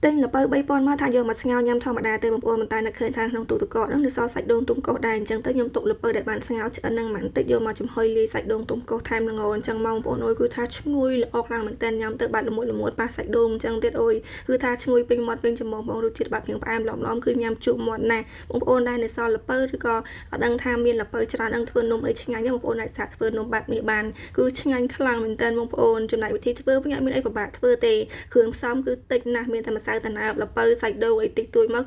ទិញល្ពៅ3000មកថាយកមកស្ងោរញ៉ាំធម្មតាទេបងប្អូនមិនតែនឹកឃើញថាក្នុងទូទឹកកកហ្នឹងនៅសល់សាច់ដូងទុំកោសដែរអញ្ចឹងទៅខ្ញុំទុកល្ពៅដែលបានស្ងោរឆ្អិនហ្នឹងមិនតិចយកមកចំហុយលាយសាច់ដូងទុំកោសថែមល្ងអញ្ចឹងមកបងប្អូនអើយគឺថាឈ្ងុយល្អខ្លាំងមែនតើញ៉ាំទៅបាត់ល្មួយប៉ះសាច់ដូងអញ្ចឹងទៀតអើយគឺថាឈ្ងុយពេញមាត់ពេញច្រមុះបងរសជាតិបាត់ពីផ្អែមឡំគឺញ៉ាំជក់មាត់ណាស់បងប្អូនដែលនៅសល់ល្ពៅឬក៏អត់ដឹងថាមានល្ពៅច្រើននឹងធ្វើនំអីឆ្ងាញ់បងប្អូនអាចសាកធ្វើនំបែបនេះបានគឺឆ្ងាញ់ខ្លាំងមែនតើបងប្អូនចំណែកវិធីធ្វើវិញអត់មានអីពិបាកធ្វើទេគ្រឿងផ្សំគឺតិចណាស់មានតែម្សៅតាណាបល្ពៅសាច់ដូងអីតិចតួចមក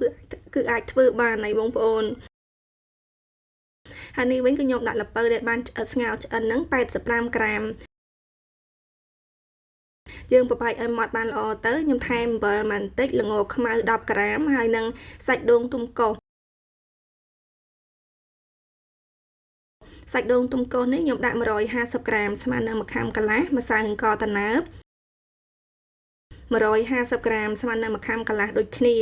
គឺអាចធ្វើបានហើយបងប្អូនហើយនេះវិញគឺខ្ញុំដាក់ល្ពៅដែលបានស្ងោរឆ្អិនហ្នឹង85ក្រាមយើងប្របែកឲ្យម៉ត់បានល្អទៅខ្ញុំថែមអំបិលបន្តិចល្ងខ្មៅ10ក្រាមហើយនឹងសាច់ដូងទុំកោសសាច់ដូងទុំកោសនេះខ្ញុំដាក់150ក្រាមស្មើនឹង1ខាំកន្លះម្សៅអង្ករត្នោត150ក្រាមស្មើនឹង1ខាំកន្លះដូចគ្នា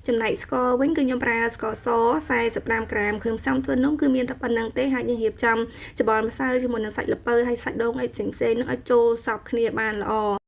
ចំណែកស្ករវិញគឺខ្ញុំប្រើស្ករស45ក្រាមគ្រឿងផ្សំធ្វើនំគឺមានតែប៉ុណ្្នឹងទេហើយយើងរៀបចំច្បល់ម្សៅជាមួយនឹងសាច់ល្ពៅហើយសាច់ដូងអីផ្សេងៗនឹងឲ្យចូលសព្វគ្នាបានល្អ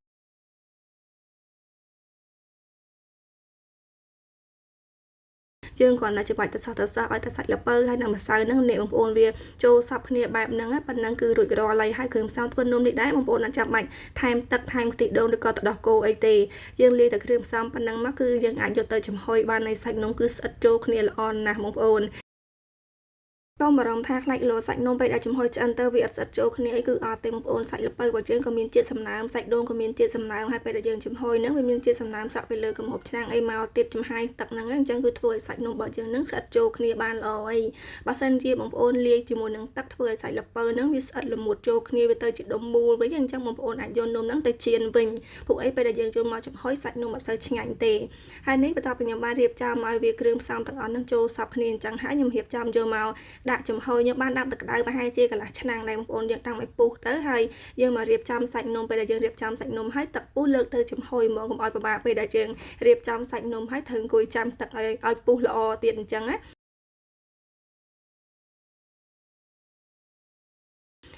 យើងគ្រាន់តែច្បាច់ទៅសោះឲ្យតែសាច់ល្ពៅហើយនឹងម្សៅហ្នឹងអ្នកបងប្អូនវាចូលសព្វគ្នាបែបហ្នឹងប៉ុណ្ណឹងគឺរួចរាល់ហើយគ្រឿងផ្សំធ្វើនំនេះដែរបងប្អូនអត់ចាំបាច់ថែមទឹកថែមខ្ទិះដូងឬក៏ទឹកដោះគោអីទេយើងលាយតែគ្រឿងផ្សំប៉ុណ្ណឹងមកគឺយើងអាចយកទៅចំហុយបាននៃសាច់នំគឺស្អិតចូលគ្នាល្អណាស់បងប្អូនតោះបារម្ភថាខ្លាចគីឡូសាច់នំពេលដែលចំហុយឆ្អិនទៅវាអត់ស្អិតចូលគ្នាអីគឺអត់ទេបងប្អូនសាច់ល្ពៅរបស់យើងក៏មានជាតិសំណើមសាច់ដូងក៏មានជាតិសំណើមហើយពេលដែលយើងចំហុយហ្នឹងវាមានជាតិសំណើមស្រក់ពីលើកំហុបឆ្នាំងអីមកទៀតចំហាយទឹកហ្នឹងអញ្ចឹងគឺធ្វើឲ្យសាច់នំរបស់យើងហ្នឹងស្អិតចូលគ្នាបានល្អអីបើសិនជាបងប្អូនលាយជាមួយនឹងទឹកធ្វើឲ្យសាច់ល្ពៅហ្នឹងវាស្អិតល្មួតចូលគ្នាវាទៅជាដុំមូលវិញអញ្ចឹងបងប្អូនអាចយកនំហ្នឹងទៅចៀនវិញពួកអីពេលដែលយើងយកមកចំហុយសាច់នំអត់សូវឆ្ងាញ់ទេហើយនេះបន្ទាប់ពីខ្ញុំបានរៀបចំឲ្យវាគ្រឿងផ្សំទាំងអស់ហ្នឹងចូលសព្វគ្នាអញ្ចឹងហើយខ្ញុំរៀបចំយកមកដាក់ចំហុយខ្ញុំបានដាក់ទឹកក្តៅប្រហែលជាកន្លះឆ្នាំងដែរបងប្អូនយើងតាំងឲ្យពុះទៅហើយយើងមករៀបចំសាច់នំពេលដែលយើងរៀបចំសាច់នំហើយទឹកពុះលើកទៅចំហុយហ្មងកុំឲ្យពិបាកពេលដែលយើងរៀបចំសាច់នំហើយត្រូវអង្គុយចាំទឹកឲ្យពុះល្អទៀតអញ្ចឹងណា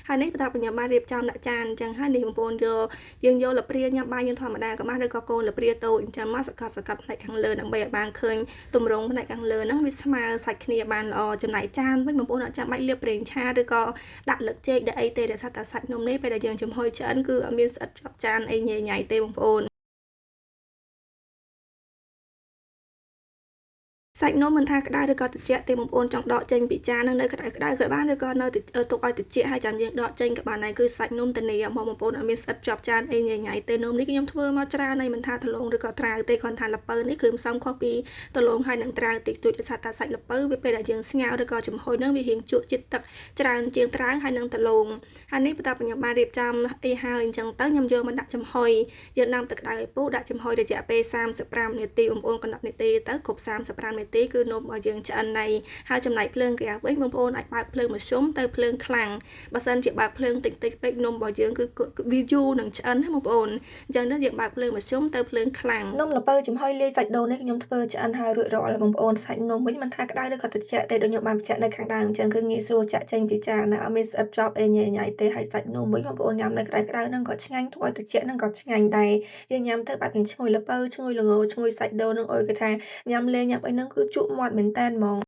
ហើយនេះបន្ទាប់ពីខ្ញុំបានរៀបចំដាក់ចានអញ្ចឹងហើយនេះបងប្អូនយើងយកលព្រាញ៉ាំបាយយើងធម្មតាក៏បានឬក៏កូនលព្រាតូចអញ្ចឹងមកសកាត់ផ្នែកខាងលើដើម្បីឲ្យបានឃើញទម្រង់ផ្នែកខាងលើហ្នឹងវាស្មើសាច់គ្នាបានល្អចំណែកចានវិញបងប្អូនអត់ចាំបាច់លាបប្រេងឆាឬក៏ដាក់លឹកចេកដាក់អីទេដែលថាសាច់នំនេះពេលដែលយើងចំហុយឆ្អិនគឺអត់មានស្អិតជាប់ចានអីញ៉ៃទេបងប្អូនសាច់នំមិនថាក្តៅឬក៏ត្រជាក់ទេបងប្អូនចង់ដកចេញពីចាននឹងនៅក្តៅក៏បានឬក៏នៅទុកឲ្យត្រជាក់ហើយចាំយើងដកចេញក៏បានដែរគឺសាច់នំតនីមកបងប្អូនអត់មានស្អិតជាប់ចានអីញ៉ៃទេនំនេះខ្ញុំធ្វើមកច្រើនហើយមិនថាដលងឬក៏ត្រាវទេគ្រាន់ថាល្ពៅនេះគ្រឿងផ្សំខុសពីដលងហើយនឹងត្រាវតិចតួចដោយសារតែសាច់ល្ពៅវាពេលដែលយើងស្ងោរឬក៏ចំហុយនឹងវារៀងជក់ជាតិទឹកច្រើនជាងត្រាវហើយនឹងដលងហើយនេះបន្ទាប់ពីខ្ញុំបានរៀបចំអីហើយអញ្ចឹងទៅខ្ញុំយកមកដាក់ចំហុយយើងដាំទឹកក្តៅឲ្យពុះដាក់ចំហុយរយៈពេល35នាទីបងប្អូនកណ្ដប់នាទីទៅគ្រប់35នាទីគឺនំរបស់យើងឆ្អិនហើយហើយចំណែកភ្លើងក្រាស់វិញបងប្អូនអាចបើកភ្លើងមធ្យមទៅភ្លើងខ្លាំងបើសិនជាបើកភ្លើងតិចពេកនំរបស់យើងគឺវាយូរនឹងឆ្អិនណាបងប្អូនអញ្ចឹងយើងបើកភ្លើងមធ្យមទៅភ្លើងខ្លាំងនំល្ពៅចំហុយលាយសាច់ដូងនេះខ្ញុំធ្វើឆ្អិនហើយរួចរាល់បងប្អូនសាច់នំវិញមិនថាក្តៅឬក៏ត្រជាក់ទេដូចខ្ញុំបានបញ្ជាក់នៅខាងដើមអញ្ចឹងគឺងាយស្រួលចាក់ចេញពីចានណាអត់មានស្អិតជាប់អីញ៉ៃទេហើយសាច់នំវិញបងប្អូនញ៉ាំនៅក្តៅហ្នឹងក៏ឆ្ងាញ់ធ្វើឲ្យត្រជាក់ហ្នឹងក៏ឆ្ងាញ់ដែរយើងញ៉ាំទៅបាត់ពីឈ្ងុយល្ពៅឈ្ងុយល្ងឈ្ងុយសាច់ដូងហ្នឹងអុយគេថាញ៉ាំលេងញ៉ាំអីហ្នឹងគឺជក់មាត់មែនតើហ្មង